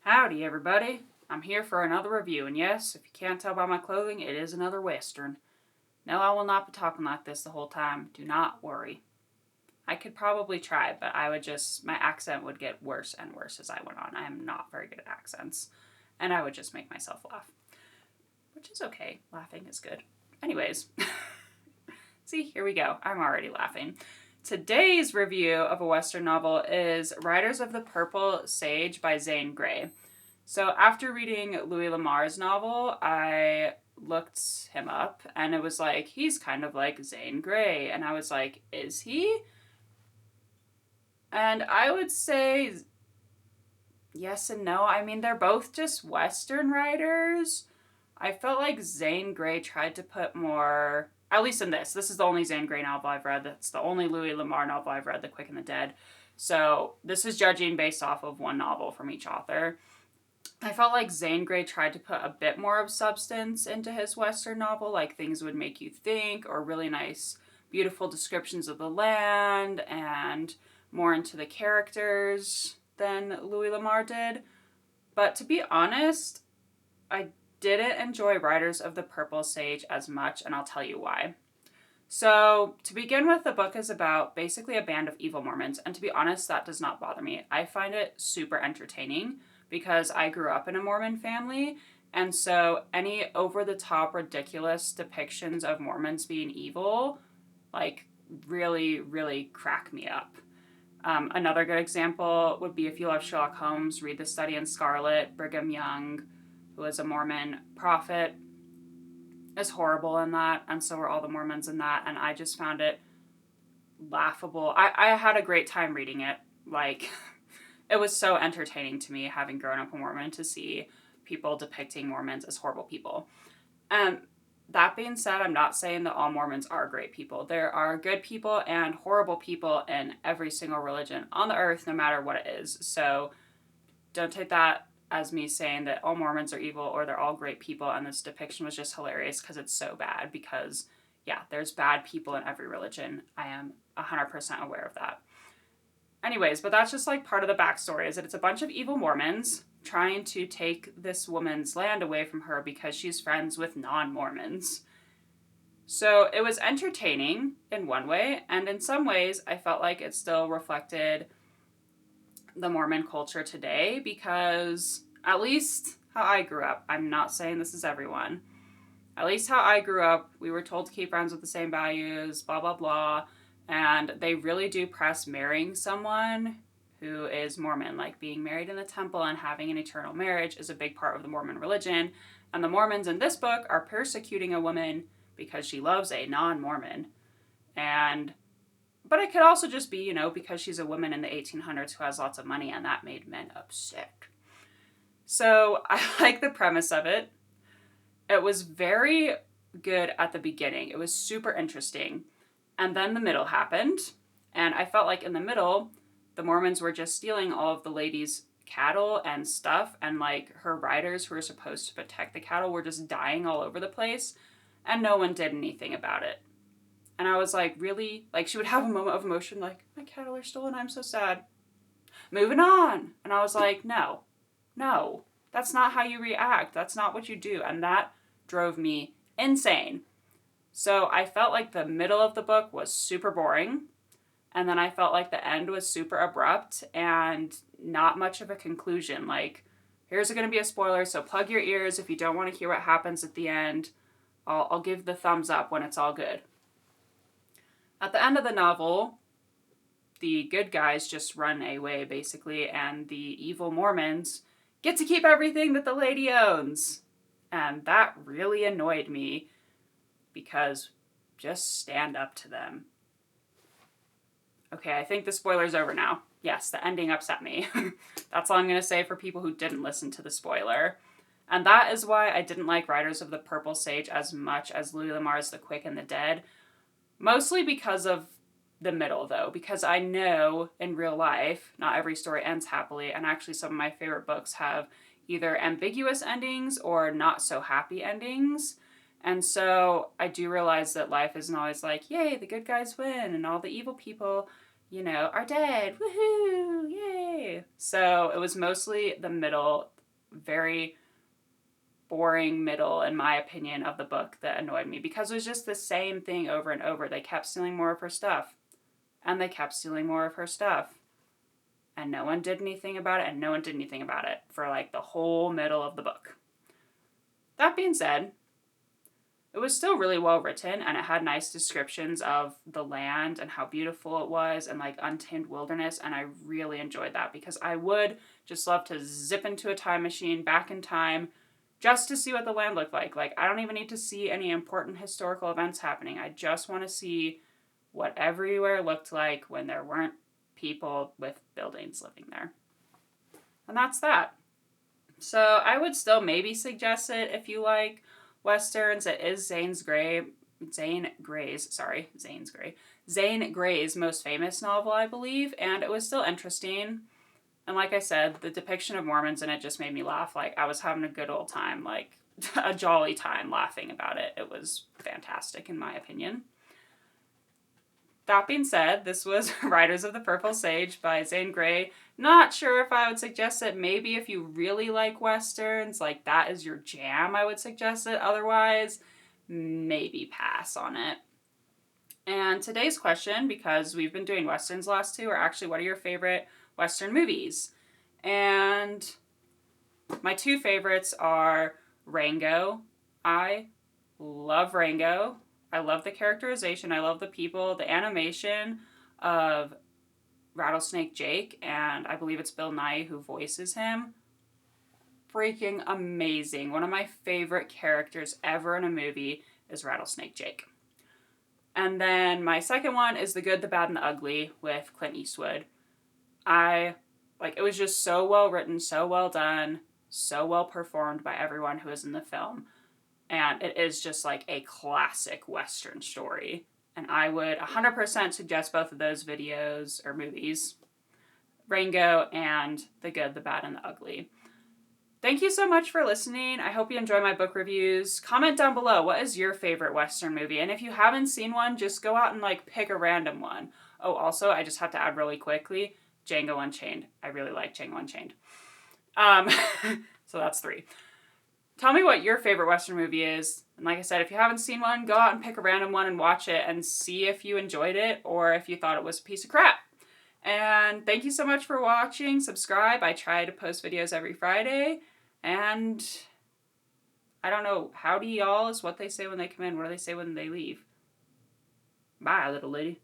Howdy, everybody. I'm here for another review, and yes, if you can't tell by my clothing, it is another Western. No, I will not be talking like this the whole time. Do not worry. I could probably try, but my accent would get worse and worse as I went on. I am not very good at accents, and I would just make myself laugh. Which is okay. Laughing is good. Anyways, see, here we go. I'm already laughing. Today's review of a Western novel is Riders of the Purple Sage by Zane Grey. So after reading Louis L'Amar's novel, I looked him up, and it was like, he's kind of like Zane Grey. And I was like, is he? And I would say yes and no. I mean, they're both just Western writers. I felt like Zane Grey tried to put more, at least in this is the only Zane Grey novel I've read. That's the only Louis L'Amarr novel I've read, The Quick and the Dead. So this is judging based off of one novel from each author. I felt like Zane Grey tried to put a bit more of substance into his Western novel, like things would make you think, or really nice, beautiful descriptions of the land, and more into the characters than Louis L'Amarr did. But to be honest, I didn't enjoy Riders of the Purple Sage as much, and I'll tell you why. So, to begin with, the book is about basically a band of evil Mormons, and to be honest, that does not bother me. I find it super entertaining because I grew up in a Mormon family, and so any over-the-top ridiculous depictions of Mormons being evil, like, really, really crack me up. Another good example would be if you love Sherlock Holmes, read The Study in Scarlet. Brigham Young, who is a Mormon prophet, is horrible in that, and so are all the Mormons in that, and I just found it laughable. I had a great time reading it. Like, it was so entertaining to me, having grown up a Mormon, to see people depicting Mormons as horrible people. That being said, I'm not saying that all Mormons are great people. There are good people and horrible people in every single religion on the earth, no matter what it is. So don't take that as me saying that all Mormons are evil or they're all great people, and this depiction was just hilarious because it's so bad. Because, yeah, there's bad people in every religion. I am 100% aware of that. Anyways, but that's just like part of the backstory, is that it's a bunch of evil Mormons trying to take this woman's land away from her because she's friends with non-Mormons. So it was entertaining in one way, and in some ways I felt like it still reflected the Mormon culture today, because at least how I grew up, I'm not saying this is everyone, at least how I grew up, we were told to keep friends with the same values, blah, blah, blah, and they really do press marrying someone who is Mormon. Like, being married in the temple and having an eternal marriage is a big part of the Mormon religion, and the Mormons in this book are persecuting a woman because she loves a non-Mormon. But it could also just be, because she's a woman in the 1800s who has lots of money, and that made men upset. So I like the premise of it. It was very good at the beginning. It was super interesting. And then the middle happened, and I felt like in the middle, the Mormons were just stealing all of the lady's cattle and stuff, and like her riders who were supposed to protect the cattle were just dying all over the place, and no one did anything about it. And I was like, really? Like, she would have a moment of emotion, like, my cattle are stolen, I'm so sad. Moving on. And I was like, no, that's not how you react. That's not what you do. And that drove me insane. So I felt like the middle of the book was super boring. And then I felt like the end was super abrupt and not much of a conclusion. Like, here's going to be a spoiler, so plug your ears if you don't want to hear what happens at the end. I'll give the thumbs up when it's all good. At the end of the novel, the good guys just run away, basically, and the evil Mormons get to keep everything that the lady owns. And that really annoyed me, because just stand up to them. Okay, I think the spoiler's over now. Yes, the ending upset me. That's all I'm going to say for people who didn't listen to the spoiler. And that is why I didn't like Riders of the Purple Sage as much as Louis L'Amar's The Quick and the Dead. Mostly because of the middle, though, because I know in real life, not every story ends happily, and actually some of my favorite books have either ambiguous endings or not so happy endings. And so I do realize that life isn't always like, yay, the good guys win, and all the evil people, are dead, woohoo, yay. So it was mostly the middle very boring middle, in my opinion, of the book that annoyed me, because it was just the same thing over and over. They kept stealing more of her stuff, and they kept stealing more of her stuff, and no one did anything about it, and no one did anything about it for like the whole middle of the book. That being said, it was still really well written, and it had nice descriptions of the land and how beautiful it was and like untamed wilderness, and I really enjoyed that, because I would just love to zip into a time machine back in time just to see what the land looked like. Like, I don't even need to see any important historical events happening. I just want to see what everywhere looked like when there weren't people with buildings living there. And that's that. So I would still maybe suggest it if you like Westerns. It is Zane Grey's most famous novel, I believe, and it was still interesting. And like I said, the depiction of Mormons in it just made me laugh. Like, I was having a good old time, like a jolly time laughing about it. It was fantastic, in my opinion. That being said, this was Riders of the Purple Sage by Zane Grey. Not sure if I would suggest it. Maybe if you really like Westerns, like that is your jam, I would suggest it. Otherwise, maybe pass on it. And today's question, because we've been doing Westerns the last two, are actually, what are your favorite Western movies? And my two favorites are Rango. I love Rango. I love the characterization. I love the people. The animation of Rattlesnake Jake, and I believe it's Bill Nighy who voices him. Freaking amazing. One of my favorite characters ever in a movie is Rattlesnake Jake. And then my second one is The Good, the Bad, and the Ugly with Clint Eastwood. It was just so well written, so well done, so well performed by everyone who is in the film. And it is just like a classic Western story. And I would 100% suggest both of those videos or movies, Rango and The Good, the Bad, and the Ugly. Thank you so much for listening. I hope you enjoy my book reviews. Comment down below, what is your favorite Western movie? And if you haven't seen one, just go out and pick a random one. Oh, also, I just have to add really quickly, Django Unchained. I really like Django Unchained. So that's 3. Tell me what your favorite Western movie is. And like I said, if you haven't seen one, go out and pick a random one and watch it and see if you enjoyed it or if you thought it was a piece of crap. And thank you so much for watching. Subscribe. I try to post videos every Friday. And I don't know, howdy y'all is what they say when they come in. What do they say when they leave? Bye, little lady.